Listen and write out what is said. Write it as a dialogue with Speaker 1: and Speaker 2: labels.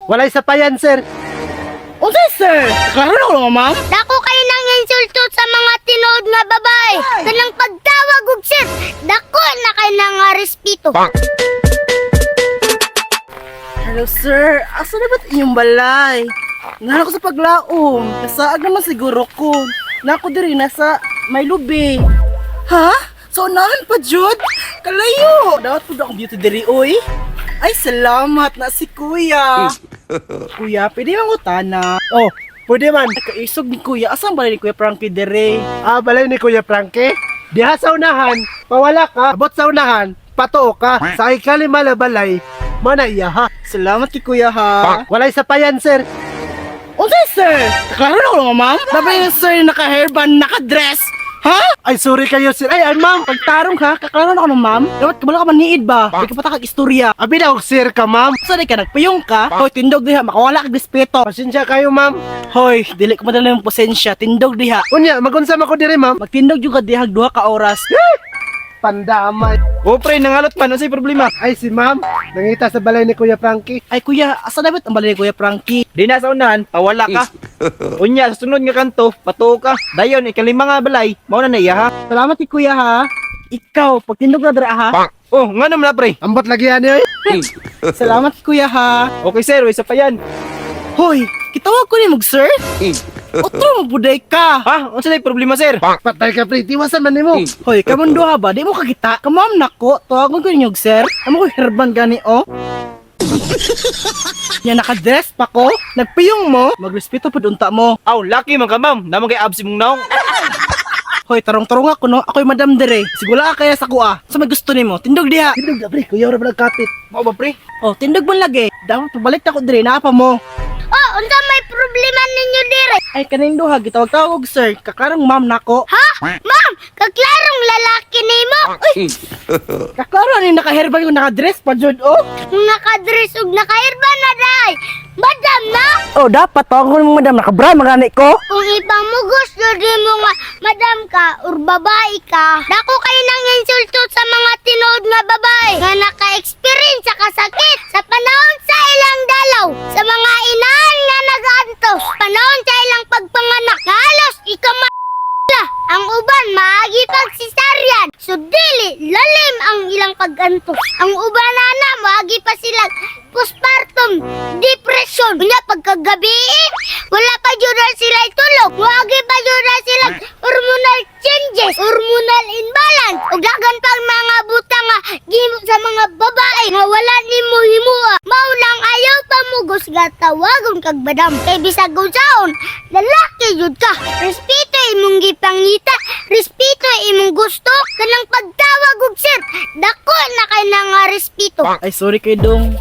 Speaker 1: Walay sapayan, sir.
Speaker 2: Unsa sir? Klaro na ko ma'am.
Speaker 3: Dako kayo nang insulto sa mga tinuod nga babae. Kanang pagtawag og sir. Dako na kayo nang respeto.
Speaker 2: Hello sir, asa na ba't inyong balay? Nana ko sa paglaom, kasaag naman siguro ko. Nako diri nasa may lubi. Ha? So unahan pa jud? Kalayo! Dapat po akong beauty diri oy. Ay salamat na si kuya. Kuya, pwede mangutana.
Speaker 1: Oh, pwede man.
Speaker 2: Kaisog ni kuya, asang balay ni kuya Frankie diri?
Speaker 1: Ah, balay ni Kuya Frankie. Diha sa unahan, pawala ka. Abot sa unahan, patoo ka. Sa ikalima na balay, manaiya ha.
Speaker 2: Salamat kay kuya ha.
Speaker 1: Walay sapayan, sir.
Speaker 2: Unsa sir? Klaro na ko ma'am. Dapat yung sir naka-hairband, naka-dress. Ha?
Speaker 1: Ay, sorry kayo, sir. Ay, ma'am.
Speaker 2: Pagtarong ka, kaklaro na ko no ma'am. Dapat kabalo ka maniid ba? Di ka patakag istorya.
Speaker 1: Abi daw, sir ka, ma'am.
Speaker 2: Sa ka nagpayong ka, hoy tindog diha, makawala kag respeto.
Speaker 1: Pasensya kayo, ma'am.
Speaker 2: Hoy, dili ko madala yung posensya, tindog diha.
Speaker 1: Unya, magunsam ako diri, ma'am.
Speaker 2: Magtindog juga diha 2 ka oras.
Speaker 1: Pandamay.
Speaker 4: O pre, nangalot pa, ano sa'y problema?
Speaker 1: Ay, si ma'am. Nangita sa balay ni Kuya Frankie.
Speaker 2: Ay kuya, asa dapat ang balay ni Kuya Frankie?
Speaker 4: Di na sa unahan, pawala ka. Unya, sa sunod nga kanto, patuo ka. Dayon, ikalima nga balay, mauna na iya ha.
Speaker 2: Salamat kay kuya ha. Ikaw, pagtindog na dira ha.
Speaker 4: Oh, nga naman na pre.
Speaker 1: Ambot lagi yan yun.
Speaker 2: Salamat kay kuya ha.
Speaker 4: Okay sir, isa pa yan.
Speaker 2: Hoy, kitawag ko ni mog sir. Otro mo buday ka.
Speaker 4: Ha? Ano sa'y problema sir?
Speaker 1: Patay ka, pre. Tiwasan man mo.
Speaker 2: Hoy, kamundo ha ba? Di mo kakita. Kamam nako, tawagon ko niyo sir. Amo ko herban gani oh. Yan naka-dress pa ko. Nagpiyong mo. Magrespeto pud unta mo.
Speaker 4: Aw, lucky man ka ma'am. Naman kay absi mong naong.
Speaker 2: Hoy, tarong-tarong ako no. Ako'y madam dire. Sigula ka kaya sa kuha. Sa may gusto nimo, tindog diha.
Speaker 1: Tindog na, pre. Kuya, wala ba nagkapit?
Speaker 4: Mao ba pre?
Speaker 2: Oh, tindog mo lagi. Dapat pabalik na ko dire, naapa mo.
Speaker 3: Oh, unsa may problema ninyo dire?
Speaker 2: Ay, kaning duha, gitawag-tawag sir. Kakarang ma'am nako.
Speaker 3: Ha? Ma'am, kaklarong lalaki nimo. Uy,
Speaker 2: Kaklaro ni naka-herbal ko naka-dress pa jud oh.
Speaker 3: nakadress ug nakairba na day. Madam na.
Speaker 2: Oh, dapat tawag mo madam naka-bra magani ko.
Speaker 3: Kung ipamugos jud mo nga madam ka or babae ka, dako kayo nang insulto sa mga tinuod nga babae nga naka-experience sa kasakit sa panahon sa ilang dalaw, sa mga inahan nga nag-antos, panahon sa ilang pagpanganak, nga halos ang uban maagi pagsisaryan. So dili lalim ang ilang pag-antos. Ang uban na maagi pa sila postpartum depression. Unya pagkagabi, wala pa jud sila tulog. Maagi pa jud sila hormonal changes, hormonal imbalance. Ug dagan pang mga butang nga gimo sa mga babae nga wala nimo himuha. Mao lang ayaw pamugos nga tawagon kag badam. Kay bisag unsaon, lalaki jud ka. Respeto imong gipangita, respeto imong gusto, kanang pagtawag og sir. Dako na kay nang respeto.
Speaker 2: Ay, sorry kay dong.